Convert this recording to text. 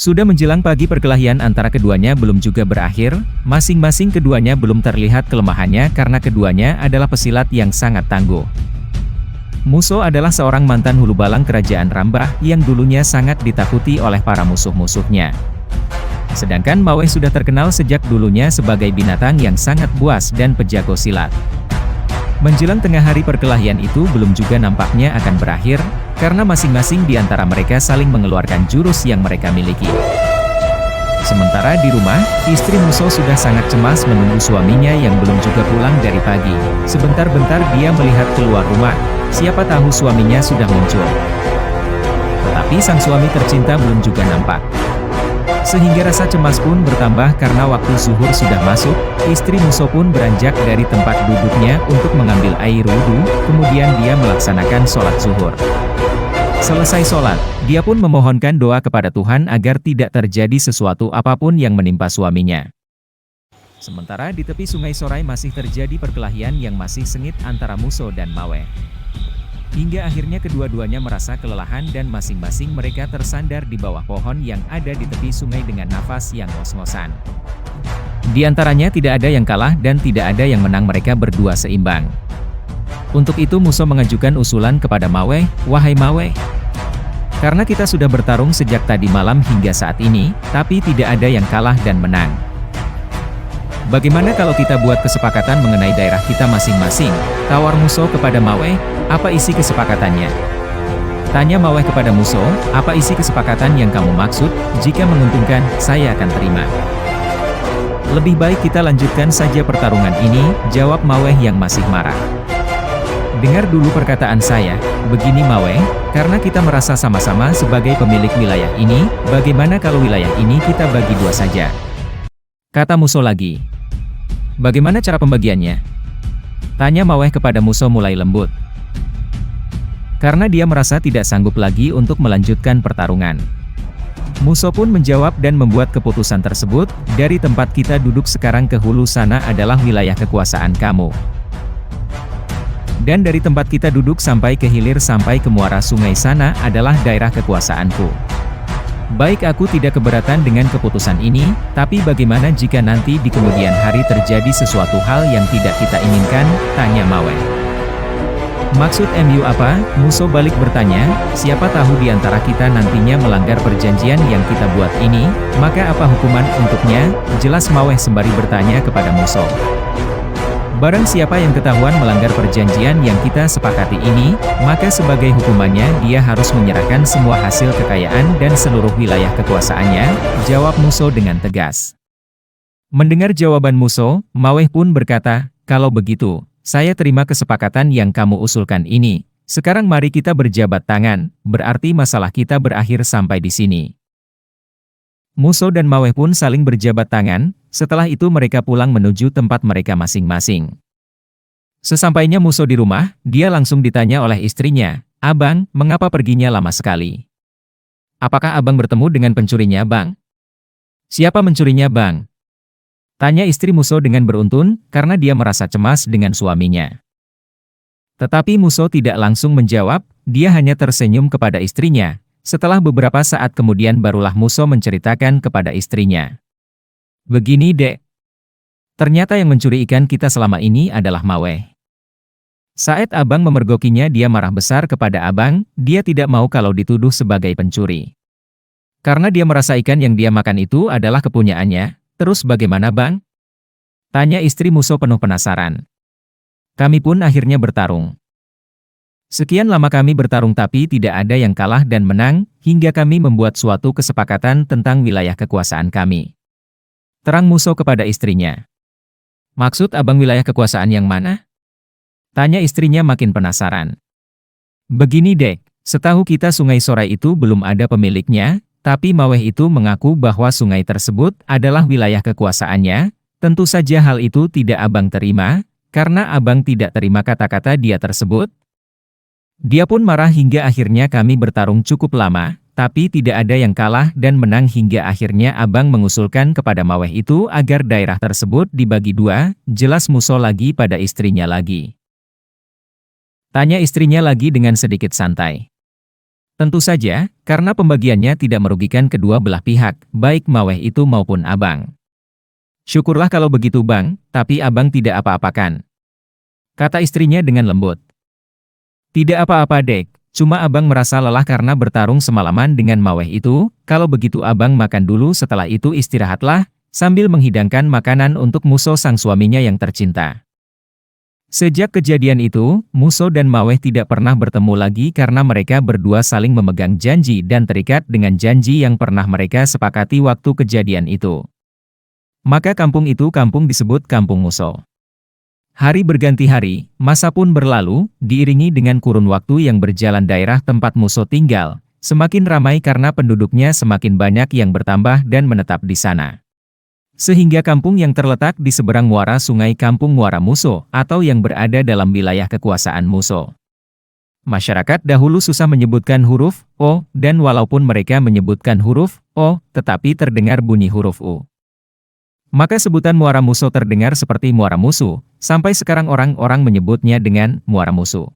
Sudah menjelang pagi, perkelahian antara keduanya belum juga berakhir, masing-masing keduanya belum terlihat kelemahannya karena keduanya adalah pesilat yang sangat tangguh. Muso adalah seorang mantan hulu balang kerajaan Rambah yang dulunya sangat ditakuti oleh para musuh-musuhnya. Sedangkan Maweh sudah terkenal sejak dulunya sebagai binatang yang sangat buas dan pejago silat. Menjelang tengah hari, perkelahian itu belum juga nampaknya akan berakhir, karena masing-masing di antara mereka saling mengeluarkan jurus yang mereka miliki. Sementara di rumah, istri Muso sudah sangat cemas menunggu suaminya yang belum juga pulang dari pagi. Sebentar-bentar dia melihat keluar rumah, siapa tahu suaminya sudah muncul. Tetapi sang suami tercinta belum juga nampak. Sehingga rasa cemas pun bertambah karena waktu zuhur sudah masuk, istri Muso pun beranjak dari tempat duduknya untuk mengambil air wudhu, kemudian dia melaksanakan sholat zuhur. Selesai sholat, dia pun memohonkan doa kepada Tuhan agar tidak terjadi sesuatu apapun yang menimpa suaminya. Sementara di tepi sungai Sorai masih terjadi perkelahian yang masih sengit antara Muso dan Maweh. Hingga akhirnya kedua-duanya merasa kelelahan dan masing-masing mereka tersandar di bawah pohon yang ada di tepi sungai dengan nafas yang ngos-ngosan. Di antaranya tidak ada yang kalah dan tidak ada yang menang, mereka berdua seimbang. Untuk itu Muso mengajukan usulan kepada Maweh, "Wahai Maweh, karena kita sudah bertarung sejak tadi malam hingga saat ini, tapi tidak ada yang kalah dan menang. Bagaimana kalau kita buat kesepakatan mengenai daerah kita masing-masing?" Tawar Muso kepada Maweh. "Apa isi kesepakatannya?" Tanya Maweh kepada Muso, "Apa isi kesepakatan yang kamu maksud? Jika menguntungkan, saya akan terima." "Lebih baik kita lanjutkan saja pertarungan ini," jawab Maweh yang masih marah. "Dengar dulu perkataan saya, begini Maweh, karena kita merasa sama-sama sebagai pemilik wilayah ini, bagaimana kalau wilayah ini kita bagi dua saja?" Kata Muso lagi. "Bagaimana cara pembagiannya?" Tanya Maweh kepada Muso mulai lembut. Karena dia merasa tidak sanggup lagi untuk melanjutkan pertarungan. Muso pun menjawab dan membuat keputusan tersebut, "Dari tempat kita duduk sekarang ke hulu sana adalah wilayah kekuasaan kamu. Dan dari tempat kita duduk sampai ke hilir sampai ke muara sungai sana adalah daerah kekuasaanku. Baik, aku tidak keberatan dengan keputusan ini, tapi bagaimana jika nanti di kemudian hari terjadi sesuatu hal yang tidak kita inginkan?" tanya Maweh. "Maksud MU apa?" Muso balik bertanya, "Siapa tahu di antara kita nantinya melanggar perjanjian yang kita buat ini, maka apa hukuman untuknya?" jelas Maweh sembari bertanya kepada Muso. "Barang siapa yang ketahuan melanggar perjanjian yang kita sepakati ini, maka sebagai hukumannya dia harus menyerahkan semua hasil kekayaan dan seluruh wilayah kekuasaannya," jawab Muso dengan tegas. Mendengar jawaban Muso, Maweh pun berkata, "Kalau begitu, saya terima kesepakatan yang kamu usulkan ini. Sekarang mari kita berjabat tangan, berarti masalah kita berakhir sampai di sini." Muso dan Maweh pun saling berjabat tangan, setelah itu mereka pulang menuju tempat mereka masing-masing. Sesampainya Muso di rumah, dia langsung ditanya oleh istrinya, "Abang, mengapa perginya lama sekali? Apakah abang bertemu dengan pencurinya, Bang?" "Siapa mencurinya, Bang?" tanya istri Muso dengan beruntun, karena dia merasa cemas dengan suaminya. Tetapi Muso tidak langsung menjawab, dia hanya tersenyum kepada istrinya. Setelah beberapa saat kemudian barulah Muso menceritakan kepada istrinya. "Begini Dek, ternyata yang mencuri ikan kita selama ini adalah Maweh. Saat abang memergokinya dia marah besar kepada abang, dia tidak mau kalau dituduh sebagai pencuri. Karena dia merasa ikan yang dia makan itu adalah kepunyaannya. Terus bagaimana Bang?" tanya istri Muso penuh penasaran. "Kami pun akhirnya bertarung. Sekian lama kami bertarung tapi tidak ada yang kalah dan menang, hingga kami membuat suatu kesepakatan tentang wilayah kekuasaan kami," terang Muso kepada istrinya. "Maksud abang wilayah kekuasaan yang mana?" tanya istrinya makin penasaran. "Begini Dek, setahu kita sungai Sorai itu belum ada pemiliknya, tapi Maweh itu mengaku bahwa sungai tersebut adalah wilayah kekuasaannya. Tentu saja hal itu tidak abang terima, karena abang tidak terima kata-kata dia tersebut. Dia pun marah hingga akhirnya kami bertarung cukup lama, tapi tidak ada yang kalah dan menang hingga akhirnya abang mengusulkan kepada Maweh itu agar daerah tersebut dibagi dua," jelas Muso lagi pada istrinya lagi. Tanya istrinya lagi dengan sedikit santai. Tentu saja, karena pembagiannya tidak merugikan kedua belah pihak, baik Maweh itu maupun Abang. Syukurlah kalau begitu Bang, tapi Abang tidak apa-apakan, kata istrinya dengan lembut. Tidak apa-apa Dek, cuma Abang merasa lelah karena bertarung semalaman dengan Maweh itu, kalau begitu Abang makan dulu setelah itu istirahatlah, sambil menghidangkan makanan untuk Muso sang suaminya yang tercinta. Sejak kejadian itu, Muso dan Maweh tidak pernah bertemu lagi karena mereka berdua saling memegang janji dan terikat dengan janji yang pernah mereka sepakati waktu kejadian itu. Maka kampung itu kampung disebut Kampung Muso. Hari berganti hari, masa pun berlalu, diiringi dengan kurun waktu yang berjalan daerah tempat Muso tinggal, semakin ramai karena penduduknya semakin banyak yang bertambah dan menetap di sana. Sehingga kampung yang terletak di seberang muara sungai Kampung Muara Muso, atau yang berada dalam wilayah kekuasaan Muso. Masyarakat dahulu susah menyebutkan huruf O, dan walaupun mereka menyebutkan huruf O, tetapi terdengar bunyi huruf U. Maka sebutan Muara Muso terdengar seperti Muara Musu, sampai sekarang orang-orang menyebutnya dengan Muara Musu.